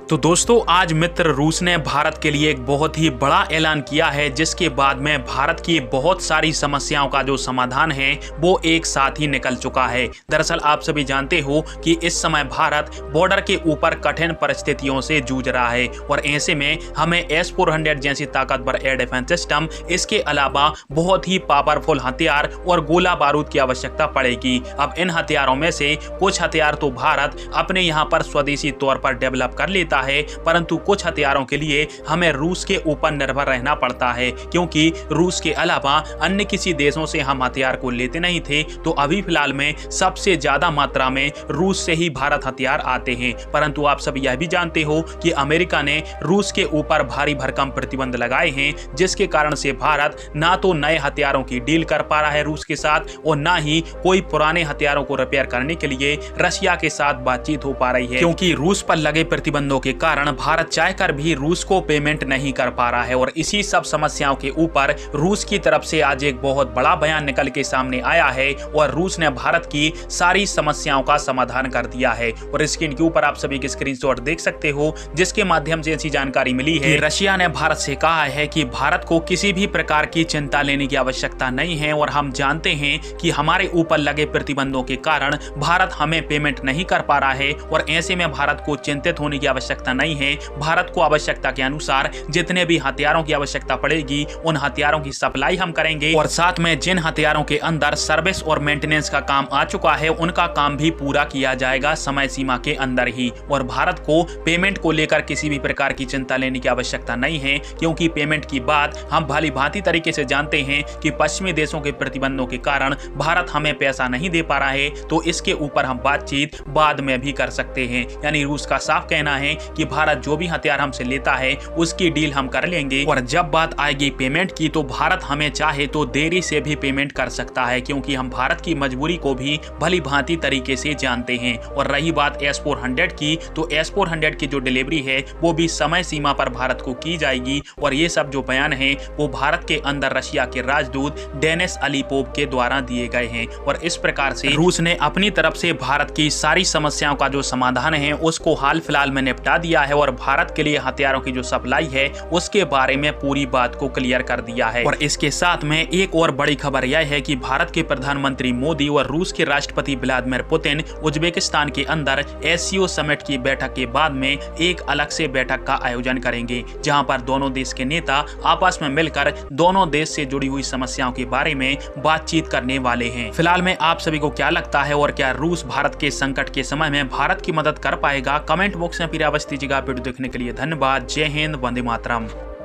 तो दोस्तों आज मित्र रूस ने भारत के लिए एक बहुत ही बड़ा ऐलान किया है, जिसके बाद में भारत की बहुत सारी समस्याओं का जो समाधान है वो एक साथ ही निकल चुका है। दरअसल आप सभी जानते हो कि इस समय भारत बॉर्डर के ऊपर कठिन परिस्थितियों से जूझ रहा है और ऐसे में हमें S-400 जैसी ताकतवर एयर डिफेंस सिस्टम, इसके अलावा बहुत ही पावरफुल हथियार और गोला बारूद की आवश्यकता पड़ेगी। अब इन हथियारों में से कुछ हथियार तो भारत अपने यहाँ पर स्वदेशी तौर पर डेवलप कर लेता है, परंतु कुछ हथियारों के लिए हमें रूस के ऊपर निर्भर रहना पड़ता है, क्योंकि रूस के अलावा अन्य किसी देशों से हम हथियार को लेते नहीं थे। तो अभी फिलहाल में सबसे ज्यादा मात्रा में रूस से ही भारत हथियार आते हैं। परंतु आप सब यह भी जानते हो कि अमेरिका ने रूस के ऊपर भारी भरकम प्रतिबंध लगाए हैं, जिसके कारण से भारत ना तो नए हथियारों की डील कर पा रहा है रूस के साथ और ना ही कोई पुराने हथियारों को रिपेयर करने के लिए रशिया के साथ बातचीत हो पा रही है, क्योंकि रूस पर लगे प्रतिबंधों के कारण भारत चाहकर भी रूस को पेमेंट नहीं कर पा रहा है। और इसी सब समस्याओं के ऊपर रूस की तरफ से आज एक बहुत बड़ा बयान निकल के सामने आया है और रूस ने भारत की सारी समस्याओं का समाधान कर दिया है। और स्क्रीन के ऊपर आप सभी के स्क्रीनशॉट देख सकते हो, जिसके माध्यम से ऐसी जानकारी मिली है कि रशिया ने भारत से कहा है कि भारत को किसी भी प्रकार की चिंता लेने की आवश्यकता नहीं है और हम जानते हैं कि हमारे ऊपर लगे प्रतिबंधों के कारण भारत हमें पेमेंट नहीं कर पा रहा है और ऐसे में भारत को चिंतित होने की आवश्यकता नहीं है। भारत को आवश्यकता के अनुसार जितने भी हथियारों की आवश्यकता पड़ेगी उन हथियारों की सप्लाई हम करेंगे और साथ में जिन हथियारों के अंदर सर्विस और मेंटेनेंस का काम आ चुका है उनका काम भी पूरा किया जाएगा समय सीमा के अंदर ही। और भारत को पेमेंट को लेकर किसी भी प्रकार की चिंता लेने की आवश्यकता नहीं है, क्योंकि पेमेंट की बात हम भली भांति तरीके से जानते हैं कि पश्चिमी देशों के प्रतिबंधों के कारण भारत हमें पैसा नहीं दे पा रहा है, तो इसके ऊपर हम बातचीत बाद में भी कर सकते हैं। यानी रूस का साफ कहना है कि भारत जो भी हथियार हमसे लेता है उसकी डील हम कर लेंगे और जब बात आएगी पेमेंट की तो भारत हमें चाहे तो देरी से भी पेमेंट कर सकता है, क्योंकि हम भारत की मजबूरी को भी भली भांति तरीके से जानते हैं। और रही बात S-400 की, तो S-400 की जो डिलीवरी है वो भी समय सीमा पर भारत को की जाएगी। और ये सब जो बयान है वो भारत के अंदर रशिया के राजदूत डेनिस अलीपोव के द्वारा दिए गए हैं। और इस प्रकार से रूस ने अपनी तरफ से भारत की सारी समस्याओं का जो समाधान है उसको हाल फिलहाल में निपटा दिया है और भारत के लिए हथियारों की जो सप्लाई है उसके बारे में पूरी बात को क्लियर कर दिया है। और इसके साथ में एक और बड़ी खबर यह है कि भारत के प्रधानमंत्री मोदी और रूस के राष्ट्रपति व्लादिमीर पुतिन उज्बेकिस्तान के अंदर SCO समिट की बैठक के बाद में एक अलग से बैठक का आयोजन करेंगे, जहां पर दोनों देश के नेता आपस में मिलकर दोनों देश से जुड़ी हुई समस्याओं के बारे में बातचीत करने वाले हैं। फिलहाल में आप सभी को क्या लगता है और क्या रूस भारत के संकट के समय में भारत की मदद कर पाएगा? कमेंट बॉक्स में फिर अवश्य दीजिएगा। वीडियो देखने के लिए धन्यवाद। जय हिंद, वंदे मातरम।